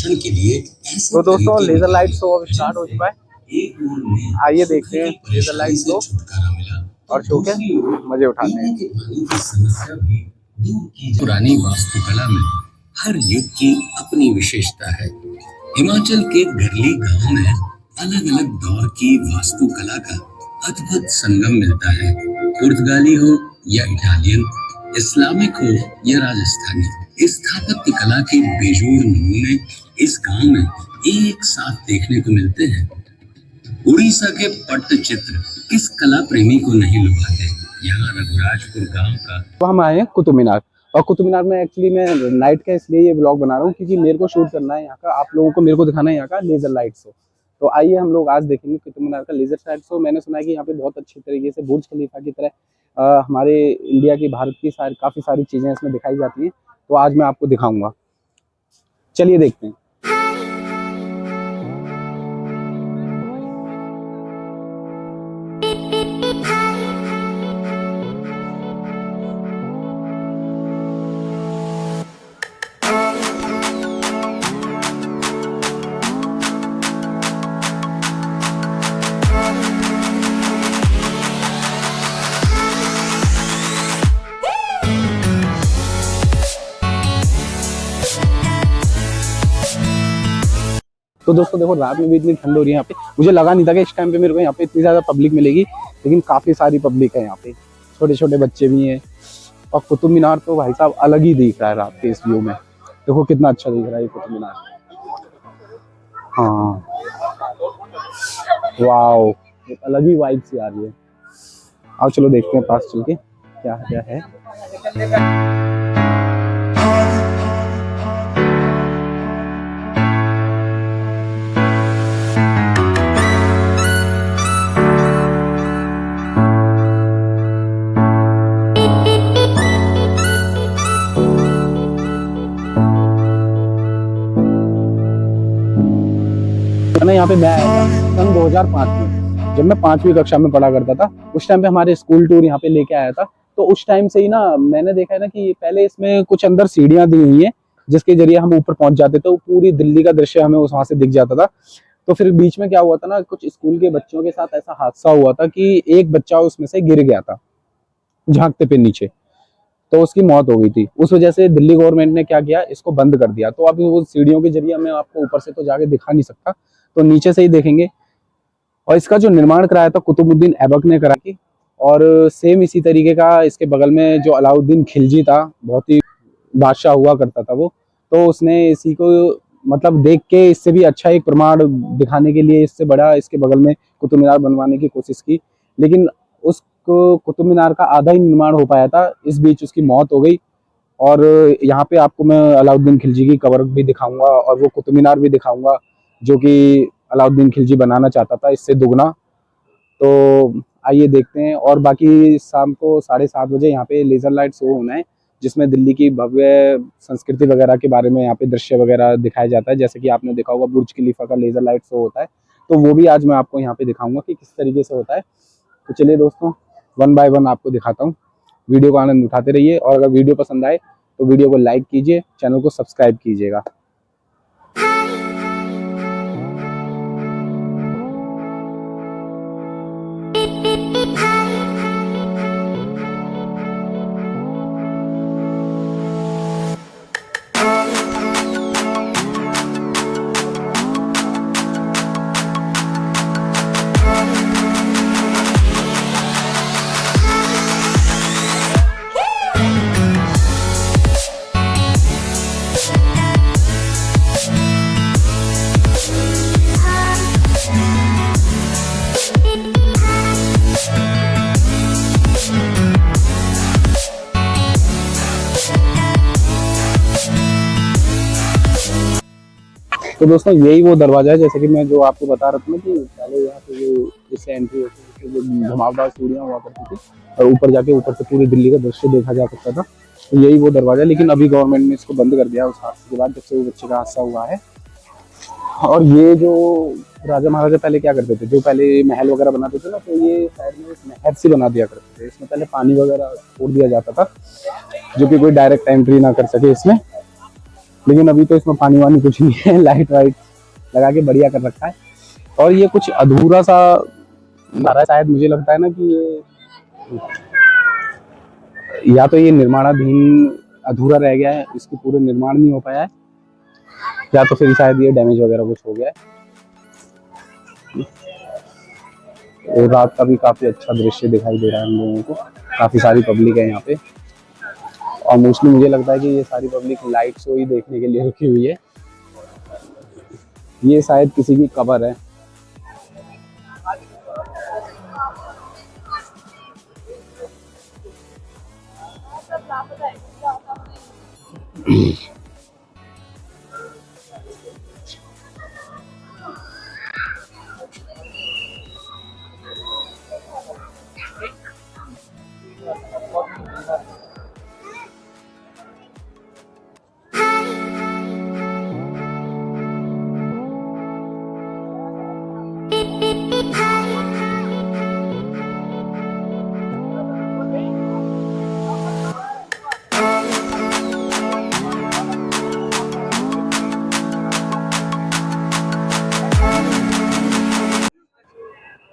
संरक्षण के लिए तो दोस्तों लेजर लाइट शो अब स्टार्ट हो चुका है। आइए देखते हैं लेजर लाइट शो और शो के मजे उठाते हैं। पुरानी वास्तुकला में हर युग की अपनी विशेषता है। हिमाचल के घरली गांव में अलग अलग दौर की वास्तुकला का अद्भुत संगम मिलता है। पुर्तगाली हो या इटालियन, इस्लामिक हो या राजस्थानी, स्थापत्य कला के बेजोड़ नमूने इस गांव में एक साथ देखने को मिलते हैं। उड़ीसा के पट्टचित्र किस कला प्रेमी को नहीं लुभाते। यहाँ रघुराजपुर गांव का तो हम आए हैं कुतुब मीनार, और कुतुब मीनार में एक्चुअली मैं नाइट का इसलिए ये ब्लॉग बना रहा हूँ क्योंकि मेरे को शूट करना है यहाँ का, आप लोगों को मेरे को दिखाना है यहाँ का लेजर लाइट शो। तो आइए हम लोग आज देखेंगे कुतुब मीनार का लेजर लाइट शो। मैंने सुना है कि यहाँ पे बहुत अच्छी तरीके से बुर्ज खलीफा की तरह हमारे इंडिया की, भारत की काफ़ी सारी चीज़ें इसमें दिखाई जाती हैं। तो आज मैं आपको दिखाऊंगा, चलिए देखते हैं। तो दोस्तों देखो, रात में भी इतनी ठंड हो रही है यहाँ पे। मुझे लगा नहीं था कि इस टाइम पे मेरे को यहाँ पे इतनी ज़्यादा पब्लिक मिलेगी, लेकिन काफ़ी सारी पब्लिक है यहाँ पे। छोटे छोटे बच्चे भी हैं, और कुतुब मीनार तो भाई साहब अलग ही दिख रहा है रात के इस व्यू में। देखो कितना अच्छा दिख रहा है ये कुतुब मीनार। हाँ वाओ, एक अलग ही वाइब सी आ रही है। आओ चलो देखते हैं पास चल के क्या क्या है। यहाँ पे मैं आया था सन 2005 में, जब मैं 5वीं कक्षा में पढ़ा करता था। उस टाइम पे हमारे स्कूल टूर यहाँ पे लेके आया था। तो उस टाइम से ही ना मैंने देखा है ना कि पहले इसमें कुछ अंदर सीढ़ियां दी हुई हैं जिसके जरिए हम ऊपर पहुंच जाते थे, तो पूरी दिल्ली का दृश्य हमें वहां से दिख जाता था। तो फिर बीच में क्या हुआ था ना, कुछ स्कूल के बच्चों के साथ ऐसा हादसा हुआ था कि एक बच्चा उसमें से गिर गया था झांकते पे नीचे, तो उसकी मौत हो गई थी। उस वजह से दिल्ली गवर्नमेंट ने क्या किया, इसको बंद कर दिया। तो अभी वो सीढ़ियों के जरिए मैं आपको ऊपर से तो जाके दिखा नहीं सकता, तो नीचे से ही देखेंगे। और इसका जो निर्माण कराया था कुतुबुद्दीन ऐबक ने करा की, और सेम इसी तरीके का इसके बगल में जो अलाउद्दीन खिलजी था, बहुत ही बादशाह हुआ करता था वो, तो उसने इसी को मतलब देख के इससे भी अच्छा एक प्रमाण दिखाने के लिए इससे बड़ा इसके बगल में कुतुब मीनार बनवाने की कोशिश की। लेकिन उस कुतुब मीनार का आधा ही निर्माण हो पाया था, इस बीच उसकी मौत हो गई। और यहाँ पे आपको मैं अलाउद्दीन खिलजी की कबर भी दिखाऊंगा और वो कुतुब मीनार भी दिखाऊंगा जो कि अलाउद्दीन खिलजी बनाना चाहता था, इससे दुगना। तो आइए देखते हैं। और बाकी शाम को 7:30 बजे यहाँ पे लेजर लाइट शो होना है, जिसमें दिल्ली की भव्य संस्कृति वगैरह के बारे में यहाँ पे दृश्य वगैरह दिखाया जाता है। जैसे कि आपने देखा होगा बुर्ज खलीफा का लेजर लाइट शो होता है, तो वो भी आज मैं आपको यहाँ पे दिखाऊंगा कि किस तरीके से होता है। तो चलिए दोस्तों, 1 बाय 1 आपको दिखाता हूँ। वीडियो का आनंद उठाते रहिए, और अगर वीडियो पसंद आए तो वीडियो को लाइक कीजिए, चैनल को सब्सक्राइब कीजिएगा। तो दोस्तों यही वो दरवाजा है, जैसे कि मैं जो आपको बता रहा था ना कि पहले यहाँ पे जो इससे एंट्री होती थी, जो घुमावदार सीढ़ियाँ हुआ करती थी, और ऊपर जाके ऊपर से पूरी दिल्ली का दृश्य देखा जा सकता था। तो यही वो दरवाजा, लेकिन अभी गवर्नमेंट ने इसको बंद कर दिया उस हादसे के बाद, जब से वो बच्चे का हादसा हुआ है। और ये जो राजा महाराजा पहले क्या करते थे, जो पहले महल वगैरह बनाते थे ना, तो ये साइड में नहर सी बना दिया करते थे। इसमें पहले पानी वगैरह छोड़ दिया जाता था, जो कि कोई डायरेक्ट एंट्री ना कर सके इसमें। लेकिन अभी तो इसमें पानी वानी कुछ नहीं है, लाइट वाइट लगा के बढ़िया कर रखा है। और ये कुछ अधूरा सा हमारा शायद, मुझे लगता है ना कि ये या तो ये निर्माणाधीन अधूरा रह गया है, इसकी पूरे निर्माण नहीं हो पाया है, या तो फिर शायद ये डैमेज वगैरह कुछ हो गया है। और रात का भी काफी अच्छा दृश्य दिखाई दे रहा है हम लोगों को, काफी सारी पब्लिक है यहाँ पे। और मोस्टली मुझे लगता है कि ये सारी पब्लिक लाइट शो ही देखने के लिए रुकी हुई है। ये शायद किसी की कबर है।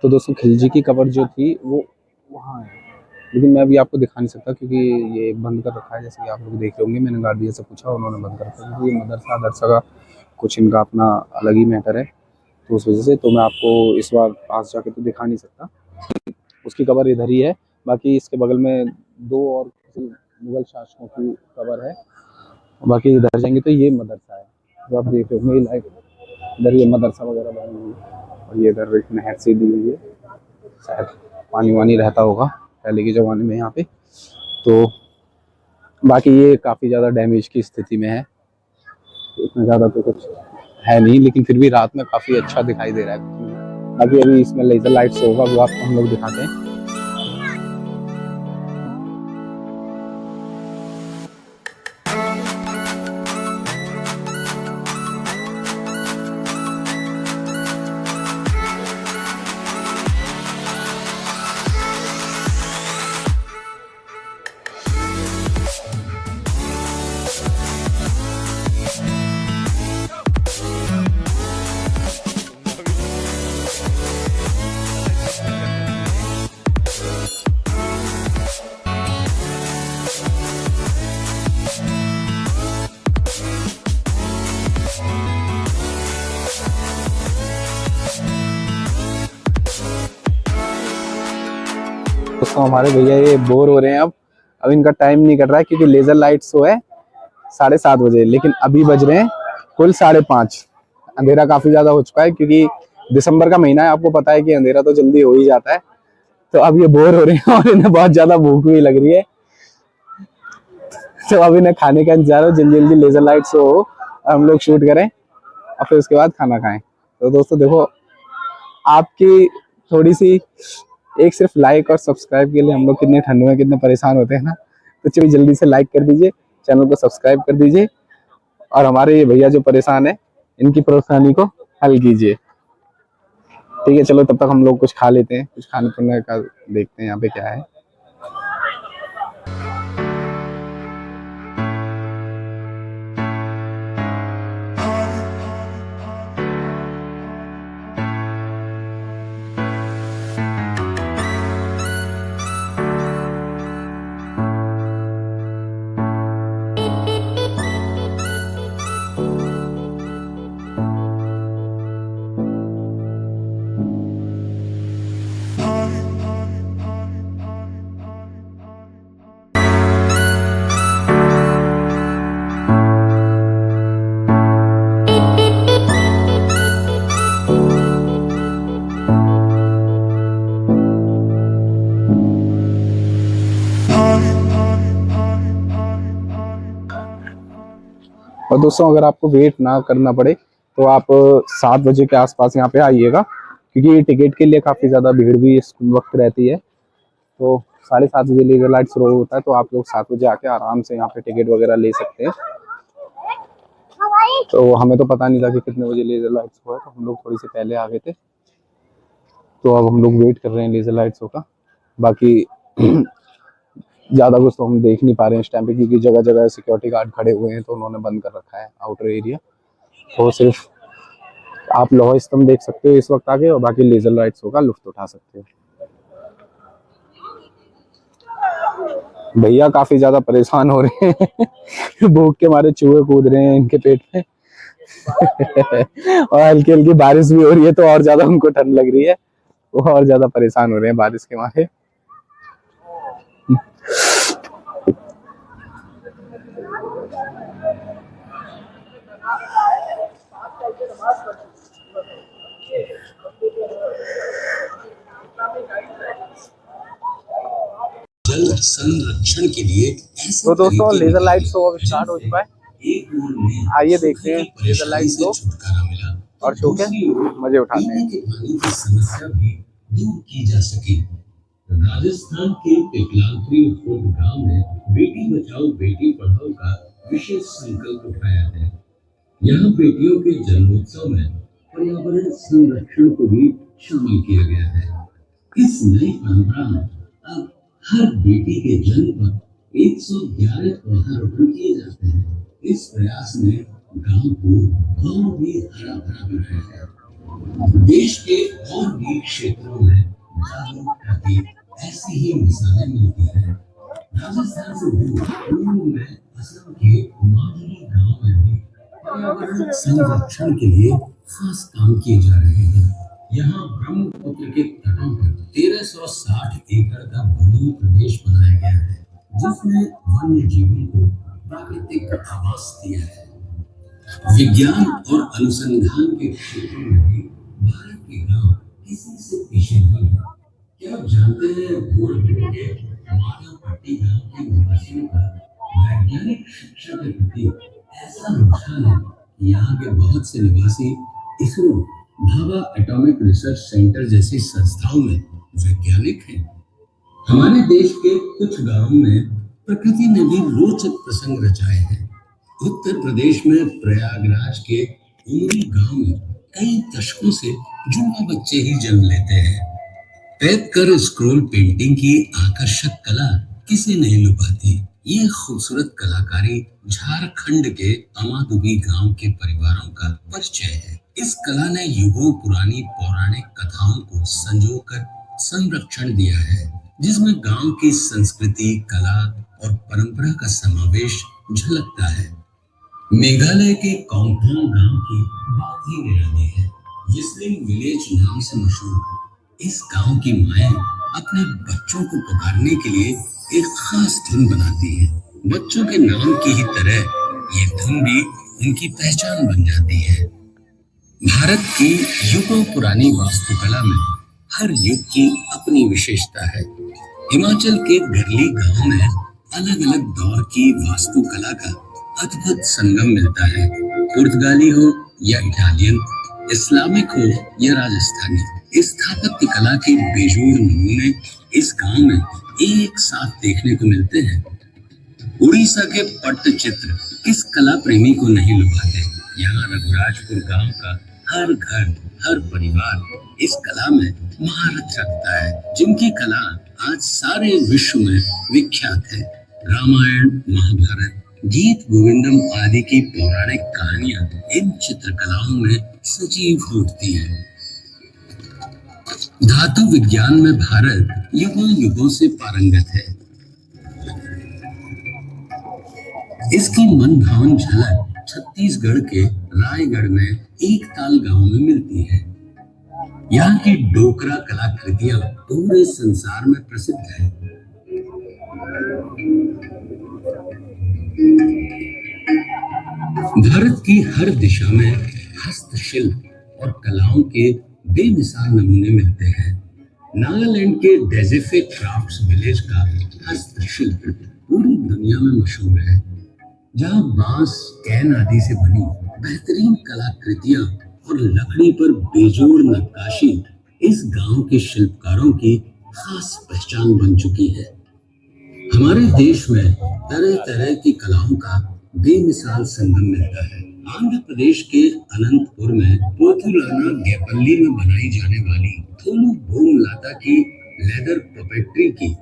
तो दोस्तों खिलजी की कबर जो थी वो वहाँ है, लेकिन मैं अभी आपको दिखा नहीं सकता क्योंकि ये बंद कर रखा है। जैसे कि आप लोग देख रहे होंगे, मैंने गार्डियन से पूछा, उन्होंने बंद कर रखा है क्योंकि ये मदरसा का कुछ इनका अपना अलग ही मैटर है, तो उस वजह से तो मैं आपको इस बार पास जाके तो दिखा नहीं सकता। उसकी कबर इधर ही है, बाकी इसके बगल में दो और मुगल शासकों की कबर है, बाकी इधर जाएंगे तो ये मदरसा है जो आप देख रहे होंगे। लाइक इधर ये मदरसा वगैरह बनी हुई है, और ये इधर एक नहर सी दी हुई है, शायद पानी वानी रहता होगा पहले के ज़माने में यहाँ पे। तो बाकी ये काफ़ी ज़्यादा डैमेज की स्थिति में है, इतना ज़्यादा तो कुछ है नहीं, लेकिन फिर भी रात में काफ़ी अच्छा दिखाई दे रहा है। बाकी अभी इसमें लेज़र लाइट्स होगा, वो आपको हम लोग दिखाते हैं। दोस्तों हमारे भैया ये बोर हो रहे हैं। अब इनका टाइम नहीं कट रहा है क्योंकि लेजर लाइट शो है 7:30 बजे, लेकिन अभी बज रहे हैं कुल 5:30। अंधेरा काफी ज्यादा हो चुका है क्योंकि दिसंबर का महीना है, आपको पता है कि अंधेरा तो जल्दी हो ही जाता है। तो अब ये बोर हो रहे हैं और इन्हें बहुत ज्यादा भूख भी लग रही है, तो अब इन्हें खाने का इंतजार हो, जल्दी जल्दी लेजर लाइट शो हो, हम लोग शूट करें और फिर उसके बाद खाना खाएं। तो दोस्तों देखो, आपकी थोड़ी सी एक सिर्फ लाइक और सब्सक्राइब के लिए हम लोग कितने ठंड में कितने परेशान होते हैं ना, तो चलिए जल्दी से लाइक कर दीजिए, चैनल को सब्सक्राइब कर दीजिए, और हमारे ये भैया जो परेशान है इनकी परेशानी को हल कीजिए। ठीक है, चलो तब तक हम लोग कुछ खा लेते हैं, कुछ खाने पीने का देखते हैं यहाँ पे क्या है। और दोस्तों अगर आपको वेट ना करना पड़े तो आप 7 बजे के आसपास यहाँ पे आइएगा, क्योंकि टिकट के लिए काफ़ी ज़्यादा भीड़ भी इस वक्त रहती है। तो 7:30 बजे लेजर लाइट शुरू होता है, तो आप लोग 7 बजे आके आराम से यहाँ पे टिकट वगैरह ले सकते हैं। तो हमें तो पता नहीं था कि कितने बजे लेजर लाइट शो है, तो हम लोग थोड़ी सी पहले आ गए थे, तो अब हम लोग वेट कर रहे हैं लेजर लाइट शो का। बाकी ज़्यादा कुछ तो हम देख नहीं पा रहे हैं इस टाइम पे, क्योंकि जगह जगह सिक्योरिटी गार्ड खड़े हुए हैं तो उन्होंने बंद कर रखा है आउटर एरिया। तो सिर्फ आप लौह स्तंभ देख सकते हो इस वक्त आगे, और बाकी लेजर लाइट्स होगा, लुत्फ उठा सकते हो। भैया काफी ज्यादा परेशान हो रहे हैं भूख के मारे चूहे कूद रहे हैं इनके पेट में और हल्की हल्की बारिश भी हो रही है तो और ज्यादा उनको ठंड लग रही है, वो और ज्यादा परेशान हो रहे हैं बारिश के मारे। जल संरक्षण के लिए ऐसे तो दोस्तों तरीके लेजर लाइट निकाले शो अब स्टार्ट हो चुका है, एक ओर में आइए सूखे देखते हैं की लेजर लाइट परेशानी से शो छुटकारा मिला और शो के दूसरी ओर मजे उठाते पीने हैं। के पानी की समस्या भी दूर की जा सके। राजस्थान के पिपलांत्री खुर्द गांव में बेटी बचाओ बेटी पढ़ाओ का विशेष संकल्प उठाया है। यहाँ बेटियों के जन्मोत्सव में पर्यावरण संरक्षण को भी शामिल किया गया है। इस नई परंपरा में अब हर बेटी के जन्म पर 111 पौधारोपण किए जाते हैं। इस प्रयास ने गांव को और भी हरा भरा बनाया है। देश के और भी क्षेत्रों में जागरूकता की ऐसी ही मिसालें मिलती हैं। राजस्थान से दूर पूर्व में असम के माधुरी गांव में भी पर्यावरण संरक्षण के लिए खास काम किए जा रहे हैं। यहाँ ब्रह्मपुत्र के तटों पर 1360 एकड़ का वन प्रदेश बनाया गया है, जिसने वन्य जीवों को प्राकृतिक आवास दिया है। विज्ञान और अनुसंधान के क्षेत्र में भी भारत के गांव किसी से पीछे नहीं है। क्या आप जानते हैं गोरखपुर के माधवपट्टी गांव के निवासियों का वैज्ञानिक शिक्षा के प्रति ऐसा रुझान है कि यहाँ के बहुत से निवासी ISRO, Bhabha atomic research centre जैसी संस्थाओं में वैज्ञानिक हैं। हमारे देश के कुछ गांवों में प्रकृति ने भी रोचक प्रसंग रचाए हैं। उत्तर प्रदेश में प्रयागराज के उमरी गांव में कई दशकों से जुड़वा बच्चे ही जन्म लेते हैं। पैक कर स्क्रोल पेंटिंग की आकर्षक कला किसे नहीं लुभाती। ये खूबसूरत कलाकारी झारखंड के अमादुबी गांव के परिवारों का परिचय है। इस कला ने युगों पुरानी पौराणिक कथाओं को संजोकर संरक्षण दिया है, जिसमें गांव की संस्कृति, कला और परंपरा का समावेश झलकता है। मेघालय के कॉन्गथांग गांव की बात ही निराली है। व्हिस्लिंग विलेज नाम से मशहूर इस गांव की माएं अपने बच्चों को पुकारने के लिए एक खास धुन बनाती है। बच्चों के नाम की ही तरह ये धुन भी उनकी पहचान बन जाती है। भारत की युगों पुरानी वास्तुकला में हर युग की अपनी विशेषता है। हिमाचल के घरली गांव में अलग अलग दौर की वास्तुकला का अद्भुत संगम मिलता है। पुर्तगाली हो या इटालियन, इस्लामिक हो या राजस्थानी, स्थापत्य कला के बेजोड़ नमूने इस गांव में एक साथ देखने को मिलते हैं। उड़ीसा के पट्टचित्र किस कला प्रेमी को नहीं लुभाते। यहाँ रघुराजपुर गांव का हर घर, हर परिवार इस कला में महारत रखता है, जिनकी कला आज सारे विश्व में विख्यात है। रामायण, महाभारत, गीत गोविंदम आदि की पौराणिक कहानियां इन चित्रकलाओं में सजीव उठती हैं। धातु विज्ञान में भारत युगों युगों से पारंगत है। इसकी मनभावन झलक छत्तीसगढ़ के रायगढ़ में एक ताल गांव में मिलती है। यहाँ की डोकरा कलाकृतियां पूरे संसार में प्रसिद्ध है। भारत की हर दिशा में हस्तशिल्प और कलाओं के बेमिसाल नमूने मिलते हैं। नागालैंड के डेजिफे क्राफ्ट्स विलेज का हस्तशिल्प पूरी दुनिया में मशहूर है, जहाँ बांस, कैन आदि से बनी बेहतरीन कलाकृतियां और लकड़ी पर बेजोड़ नक्काशी इस गांव के शिल्पकारों की खास पहचान बन चुकी है। हमारे देश में तरह तरह की कलाओं का बेमिसाल संगम मिलता है। आंध्र प्रदेश के अनंतपुर में पोथुलाना गेपल्ली में बनाई जाने वाली थोलू बोमलाता की लेदर पपेट्री की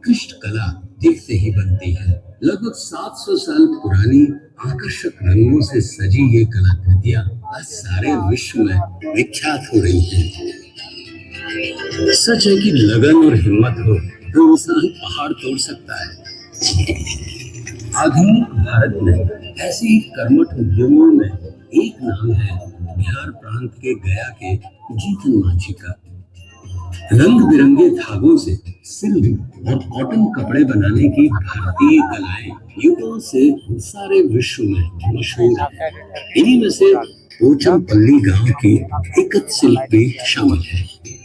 उत्कृष्ट कला देखते ही बनती है। लगभग 700 साल पुरानी आकर्षक रंगों से सजी ये कलाकृतियां आज सारे विश्व में विख्यात हो रही हैं। सच है कि लगन और हिम्मत हो तो इंसान पहाड़ तोड़ सकता है। आधुनिक भारत में ऐसे ही कर्मठ उद्यमियों में एक नाम है बिहार प्रांत के गया के जीतन मांझी का। रंग बिरंगे धागों से सिल्क और कॉटन कपड़े बनाने की भारतीय कलाएं युगों से सारे विश्व में मशहूर है। इन्हीं में से पोचमपल्ली गांव की इकत शिल्प भी शामिल है।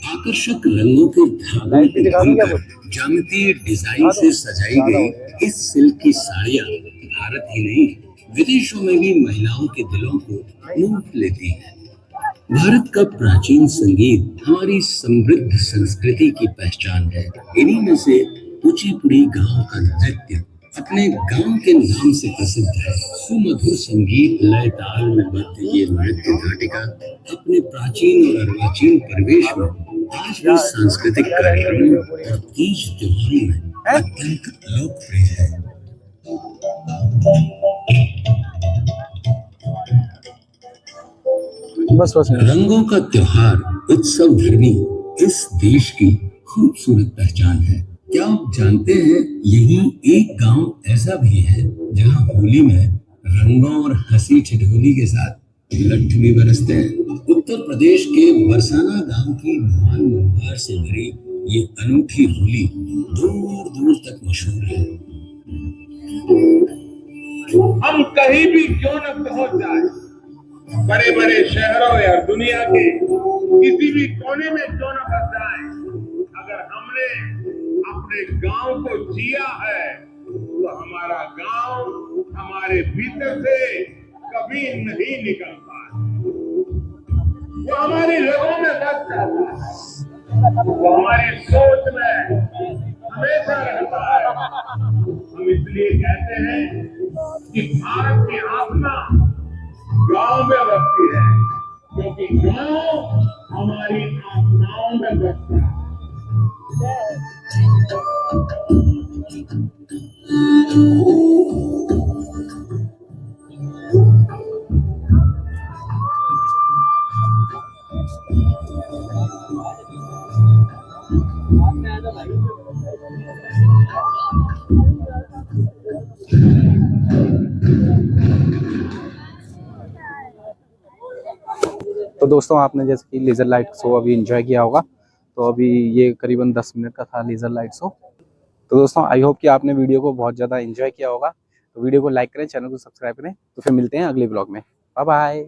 आकर्षक रंगों के धागों को बुनकर ज्यामितीय डिजाइन से सजाई गई इस सिल्क की साड़ियां भारत ही नहीं विदेशों में भी महिलाओं के दिलों को मोह लेती हैं। भारत का प्राचीन संगीत हमारी समृद्ध संस्कृति की पहचान है। इन्हीं में से कुचिपुड़ी गांव का नृत्य अपने गांव के नाम से प्रसिद्ध है। सुमधुर संगीत लय ताल में बद्ध ये नृत्य नाटिका अपने प्राचीन और अर्वाचीन परिवेश में आज भी सांस्कृतिक कार्यक्रमों और तीज त्योहारों में अत्यंत लोकप्रिय है। बस रंगों का त्योहार उत्सव धर्मी इस देश की खूबसूरत पहचान है। क्या आप जानते हैं यही एक गांव ऐसा भी है जहां होली में रंगों और हंसी ठिठोली के साथ लट्ठ भी बरसते हैं। उत्तर प्रदेश के बरसाना गांव की भगवान मंगवार से भरी ये अनूठी होली दूर दूर तक मशहूर है। हम कहीं भी क्यों न पहुंच जाए, बड़े बड़े शहरों या दुनिया के किसी भी कोने में क्यों न बस जाए, अगर हमने अपने गांव को जिया है तो हमारा गांव हमारे भीतर से कभी नहीं निकलता है। वो हमारी रगों में बस जाता है, वो हमारी सोच में हमेशा रहता है। हम इसलिए कहते हैं कि भारत की आत्मा गांव में बसती है, क्योंकि गांव हमारी आत्माओं में बसता है। तो दोस्तों आपने जैसे कि लेज़र लाइट शो अभी एंजॉय किया होगा। तो अभी ये करीबन 10 मिनट का था लेज़र लाइट शो। तो दोस्तों आई होप कि आपने वीडियो को बहुत ज़्यादा एंजॉय किया होगा। तो वीडियो को लाइक करें, चैनल को सब्सक्राइब करें। तो फिर मिलते हैं अगले ब्लॉग में। Bye bye.